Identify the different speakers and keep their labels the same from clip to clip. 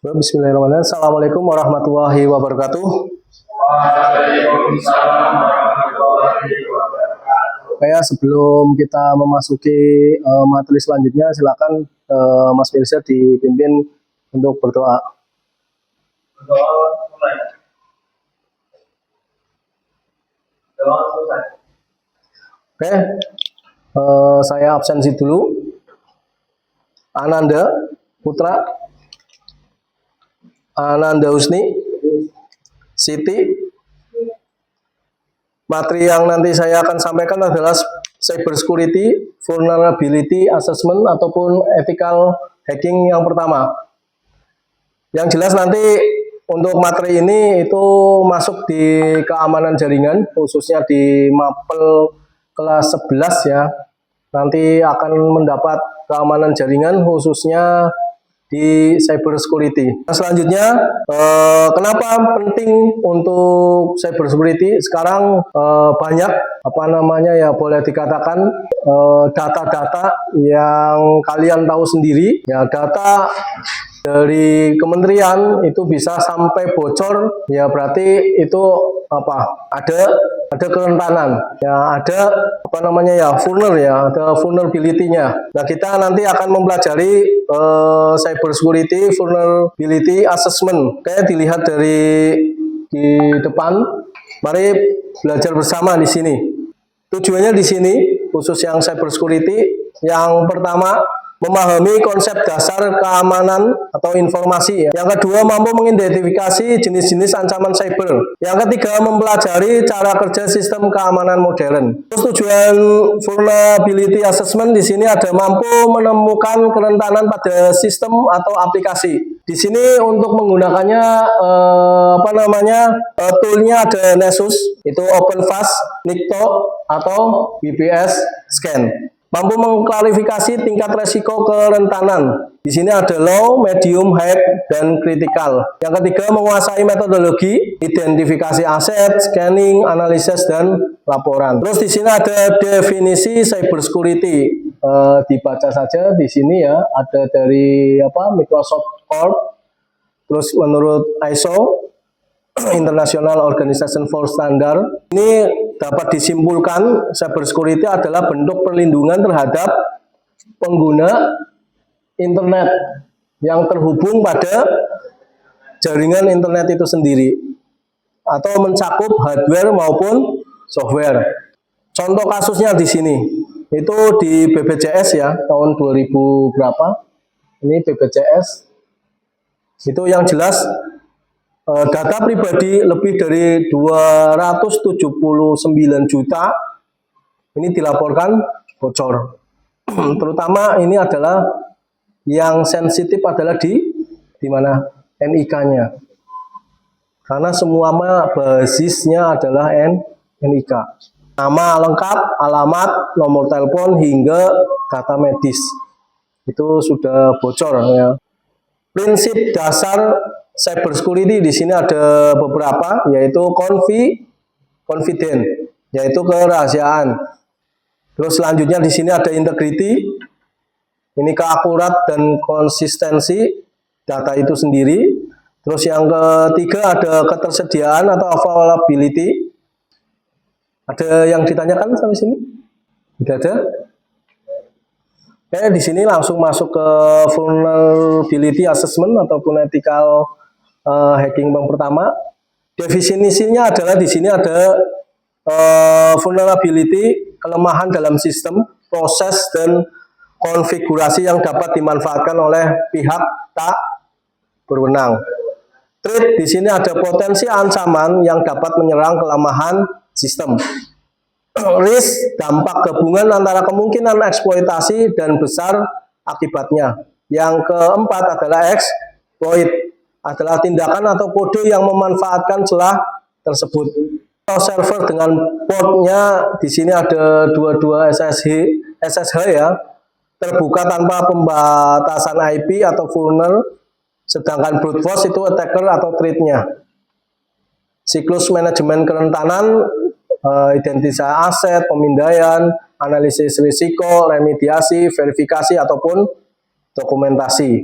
Speaker 1: Bismillahirrahmanirrahim. Assalamualaikum warahmatullahi wabarakatuh.
Speaker 2: Waalaikumsalam warahmatullahi wabarakatuh.
Speaker 1: Kayak sebelum kita memasuki materi selanjutnya, silakan Mas Mirza dipimpin untuk berdoa.
Speaker 2: Berdoa mulai. Doa selesai.
Speaker 1: Oke, saya absensi dulu. Ananda Putra, Ananda Husni, Siti. Materi yang nanti saya akan sampaikan adalah cyber security, vulnerability assessment ataupun ethical hacking yang pertama. Yang jelas nanti untuk materi ini itu masuk di keamanan jaringan, khususnya di mapel kelas 11 ya. Nanti akan mendapat keamanan jaringan khususnya di cyber security. Selanjutnya, kenapa penting untuk cyber security? Sekarang banyak boleh dikatakan data-data yang kalian tahu sendiri ya, data dari kementerian itu bisa sampai bocor ya, berarti itu ada kerentanan ya, ada ada vulnerability-nya. Nah, kita nanti akan mempelajari cyber security vulnerability assessment. Kayak dilihat dari di depan. Mari belajar bersama di sini. Tujuannya di sini khusus yang cyber security, yang pertama memahami konsep dasar keamanan atau informasi. Yang kedua, mampu mengidentifikasi jenis-jenis ancaman cyber. Yang ketiga, mempelajari cara kerja sistem keamanan modern. Terus tujuan vulnerability assessment di sini ada mampu menemukan kerentanan pada sistem atau aplikasi. Di sini untuk menggunakannya toolnya ada Nessus, itu OpenFast, Nikto atau BPS Scan. Mampu mengklarifikasi tingkat resiko kerentanan. Di sini ada low, medium, high, dan critical. Yang ketiga, menguasai metodologi, identifikasi aset, scanning, analisis, dan laporan. Terus di sini ada definisi cyber security. Dibaca saja di sini ya. Ada dari Microsoft Corp. Terus menurut ISO, International Organization for Standard, ini dapat disimpulkan cyber security adalah bentuk perlindungan terhadap pengguna internet yang terhubung pada jaringan internet itu sendiri atau mencakup hardware maupun software. Contoh kasusnya di sini itu di BPJS ya, tahun 2000 berapa? Ini BPJS. Itu yang jelas data pribadi lebih dari 279 juta ini dilaporkan bocor. Terutama ini adalah yang sensitif adalah di mana NIK-nya. Karena semua basisnya adalah NIK. Nama lengkap, alamat, nomor telepon hingga data medis. Itu sudah bocor ya. Prinsip dasar cyber security di sini ada beberapa, yaitu confident, yaitu kerahasiaan. Terus selanjutnya di sini ada integrity, ini keakurat dan konsistensi data itu sendiri. Terus yang ketiga ada ketersediaan atau availability. Ada yang ditanyakan sampai sini? Tidak ada? Oke, di sini langsung masuk ke vulnerability assessment ataupun ethical hacking yang pertama. Definisinya adalah di sini ada vulnerability, kelemahan dalam sistem, proses dan konfigurasi yang dapat dimanfaatkan oleh pihak tak berwenang. Threat di sini ada potensi ancaman yang dapat menyerang kelemahan sistem. Risk, dampak gabungan antara kemungkinan eksploitasi dan besar akibatnya. Yang keempat adalah exploit, adalah tindakan atau kode yang memanfaatkan celah tersebut. Server dengan portnya di sini ada 22 SSH ya, terbuka tanpa pembatasan IP atau vulner, sedangkan brute force itu attacker atau threat-nya. Siklus manajemen kerentanan, identifikasi aset, pemindaian, analisis risiko, remediasi, verifikasi ataupun dokumentasi.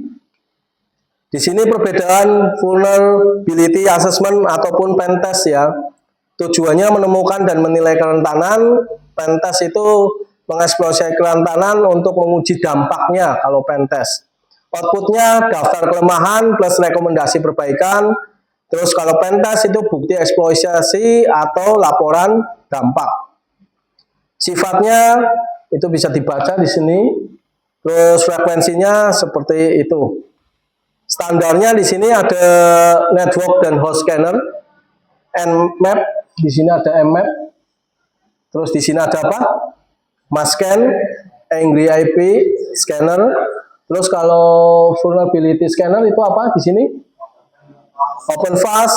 Speaker 1: Di sini perbedaan vulnerability assessment ataupun pentest ya. Tujuannya menemukan dan menilai kerentanan. Pentest itu mengeksplorasi kerentanan untuk menguji dampaknya kalau pentest. Outputnya daftar kelemahan plus rekomendasi perbaikan. Terus kalau pentest itu bukti eksploitasi atau laporan dampak. Sifatnya itu bisa dibaca di sini. Terus frekuensinya seperti itu. Standarnya di sini ada network dan host scanner, Nmap, di sini ada Mmap. Terus di sini ada apa? Mascan, Angry IP scanner. Terus kalau vulnerability scanner itu apa di sini? OpenFast,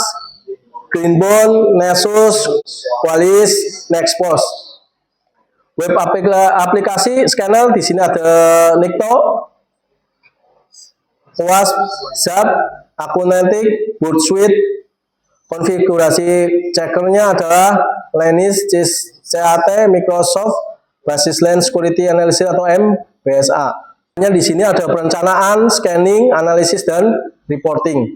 Speaker 1: Greenbone, Nessus, Qualys, Nextpost. Web aplikasi scanner di sini ada Nikto, Wasp, Zap, Akunetic, Bootsuite. Konfigurasi checkernya adalah Linux, CAT, Microsoft, Basis Line Security Analysis atau MBSA. Di sini ada perencanaan, scanning, analisis, dan reporting.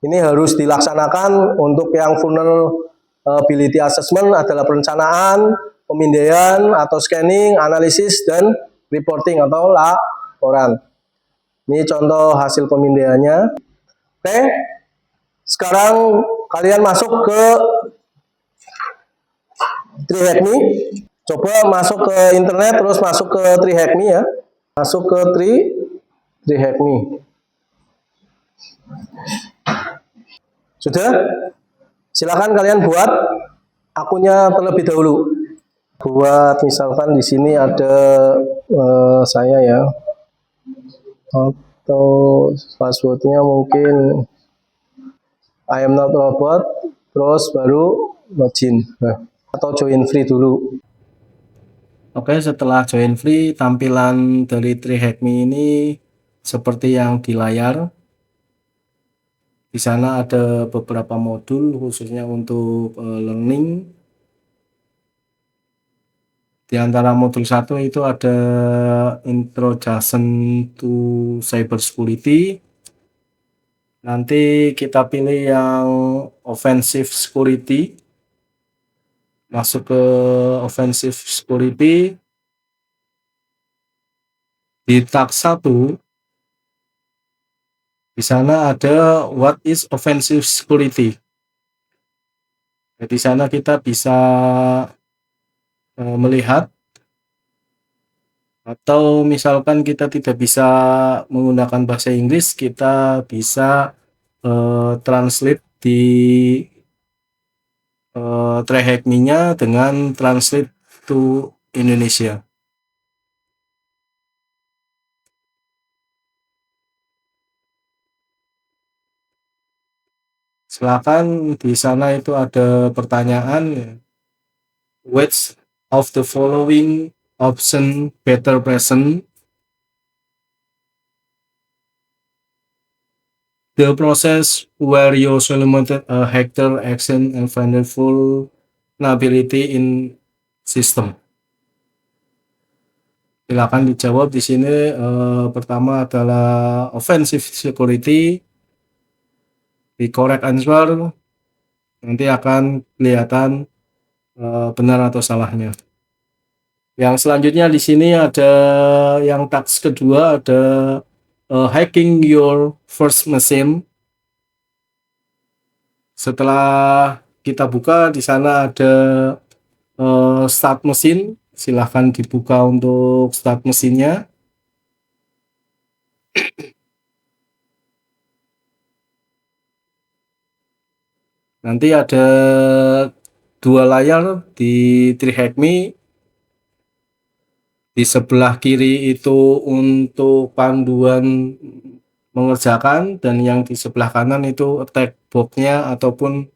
Speaker 1: Ini harus dilaksanakan untuk yang vulnerability assessment adalah perencanaan, pemindaian atau scanning, analisis, dan reporting atau laporan. Ini contoh hasil pemindaiannya. Oke, sekarang kalian masuk ke TreeHackMe. Coba masuk ke internet, terus masuk ke TreeHackMe ya. Masuk ke TreeHackMe. Sudah? Silakan kalian buat akunnya terlebih dahulu. Buat misalkan di sini ada saya ya. Atau passwordnya mungkin I am not robot, terus baru login. Nah, atau join free dulu. Oke, setelah join free, tampilan dari TreeHackMe ini seperti yang di layar. Di sana ada beberapa modul khususnya untuk learning. Di antara modul 1 itu ada Introduction to Cybersecurity. Nanti kita pilih yang Offensive Security. Masuk ke Offensive Security. Di tab 1 di sana ada What is Offensive Security. Di sana kita bisa melihat, atau misalkan kita tidak bisa menggunakan bahasa Inggris, kita bisa translate di TreeHackMe-nya dengan translate to Indonesia. Silakan, di sana itu ada pertanyaan, which of the following option better present the process where you implemented a hacker action and find a vulnerability in system. Silakan dijawab di sini. Pertama adalah offensive security. Di correct answer nanti akan kelihatan benar atau salahnya. Yang selanjutnya di sini ada yang task kedua, ada hacking your first machine. Setelah kita buka, di sana ada start mesin. Silahkan dibuka untuk start mesinnya. Nanti ada dua layar di TreeHackMe. Di sebelah kiri itu untuk panduan mengerjakan, dan yang di sebelah kanan itu attack box-nya ataupun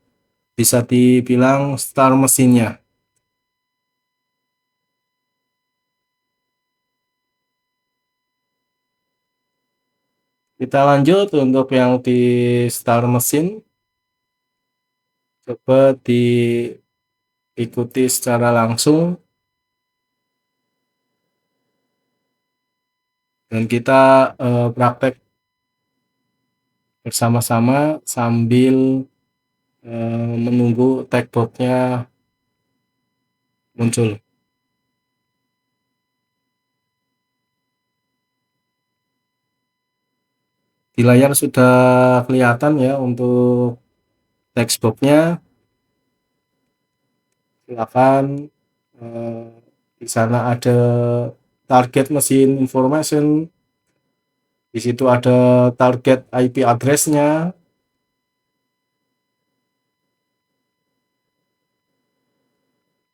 Speaker 1: bisa dibilang start mesinnya. Kita lanjut untuk yang di start mesin. Coba diikuti secara langsung. Dan kita praktek
Speaker 3: bersama-sama sambil menunggu text box-nya muncul. Di layar sudah kelihatan ya untuk text box-nya. Silakan di sana ada target mesin information. Di situ ada target IP address-nya.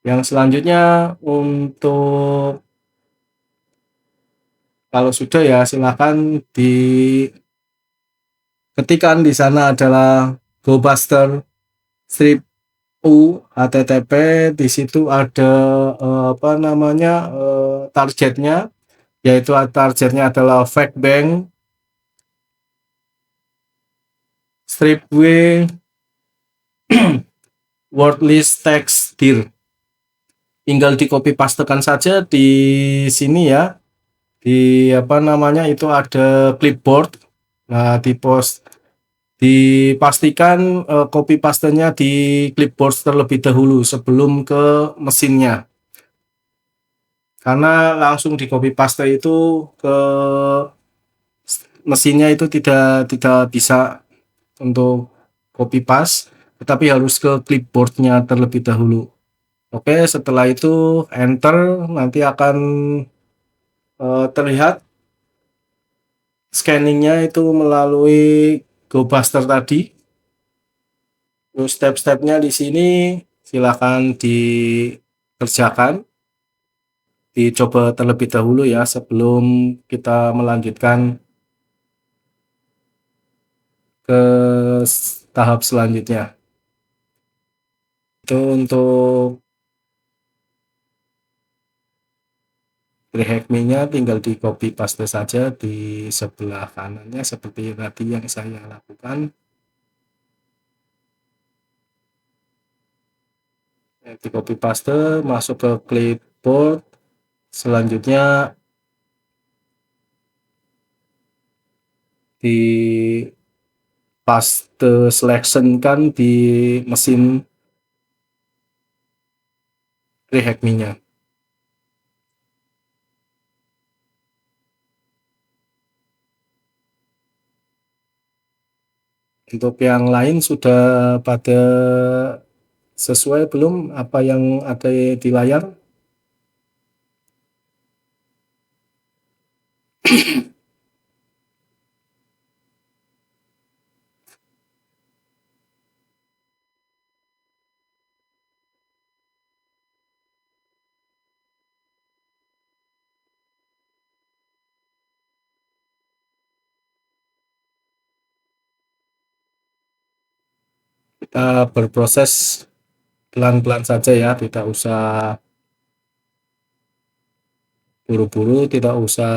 Speaker 3: Yang selanjutnya untuk kalau sudah ya silakan diketikkan di sana adalah GoBuster strip U HTTP. Di situ ada targetnya, yaitu targetnya adalah fact bank strip W word list text dir. Tinggal di copy pastekan saja di sini ya. Di itu ada clipboard. Nah, dipastikan copy pastenya di clipboard terlebih dahulu sebelum ke mesinnya. Karena langsung di copy paste itu ke mesinnya itu tidak bisa untuk copy paste, tetapi harus ke clipboardnya terlebih dahulu. Oke, setelah itu enter, nanti akan terlihat scanningnya itu melalui GoBuster tadi. Terus step-stepnya di sini silakan dikerjakan, dicoba terlebih dahulu ya sebelum kita melanjutkan ke tahap selanjutnya. Itu untuk rehack me-nya tinggal di copy paste saja di sebelah kanannya seperti tadi yang saya lakukan. Di copy paste, masuk ke clipboard, selanjutnya di paste selection kan di mesin rehack me-nya. Untuk yang lain sudah pada sesuai belum apa yang ada di layar? Kita berproses pelan-pelan saja ya, tidak usah buru-buru, tidak usah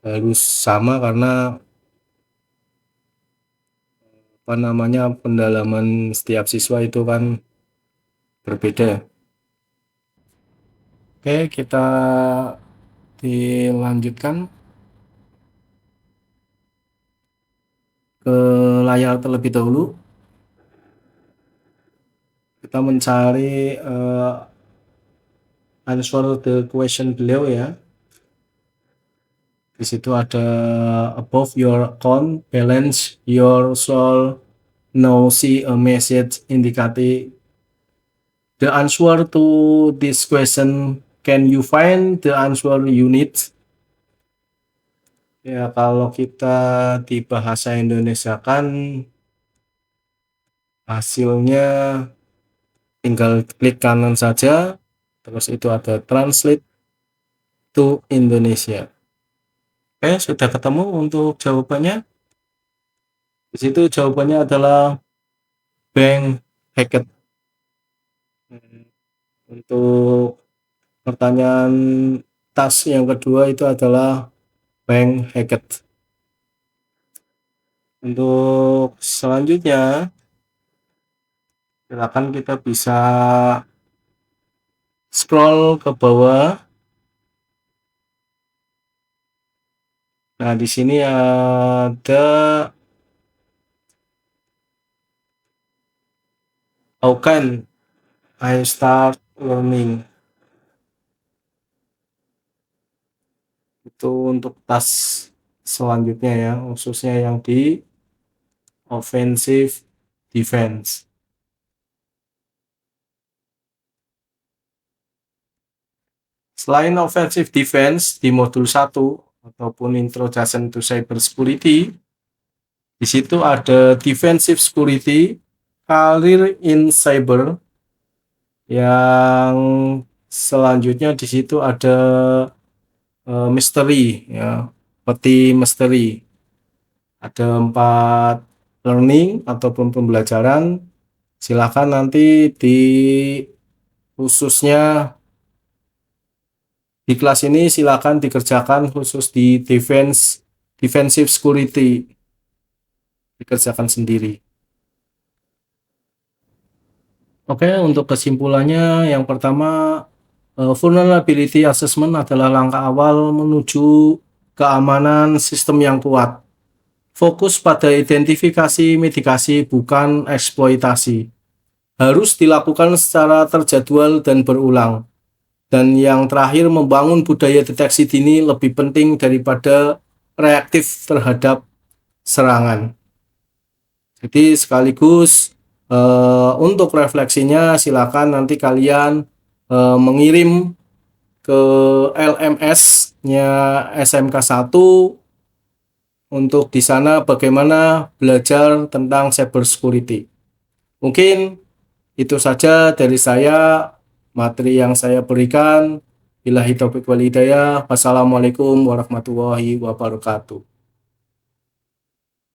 Speaker 3: harus sama karena pendalaman setiap siswa itu kan berbeda. Oke, kita dilanjutkan ke layar terlebih dahulu. Kita mencari answer the question below ya. Di situ ada above your account balance, your soul now see a message indicating the answer to this question. Can you find the answer you need? Ya, kalau kita di bahasa Indonesia kan hasilnya tinggal klik kanan saja, terus itu ada translate to Indonesia. Oke, sudah ketemu untuk jawabannya. Di situ jawabannya adalah bank hacked. Untuk pertanyaan task yang kedua itu adalah bank hacked. Untuk selanjutnya silakan kita bisa scroll ke bawah Nah, di sini ada how can I start learning. Itu untuk task selanjutnya ya, khususnya yang di offensive defense. Selain offensive defense di modul 1 ataupun Introduction to Cyber Security, di situ ada defensive security, career in cyber. Yang selanjutnya di situ ada misteri ya, peti misteri. Ada 4 learning ataupun pembelajaran. Silakan nanti di khususnya di kelas ini silakan dikerjakan khusus di defensive security, dikerjakan sendiri. Oke, untuk kesimpulannya yang pertama, vulnerability assessment adalah langkah awal menuju keamanan sistem yang kuat. Fokus pada identifikasi mitigasi, bukan eksploitasi. Harus dilakukan secara terjadwal dan berulang. Dan yang terakhir, membangun budaya deteksi dini lebih penting daripada reaktif terhadap serangan. Jadi sekaligus untuk refleksinya silakan nanti kalian mengirim ke LMS-nya SMK 1 untuk di sana bagaimana belajar tentang cyber security. Mungkin itu saja dari saya, materi yang saya berikan. Billahi taufiq wal hidayah. Wassalamualaikum warahmatullahi wabarakatuh.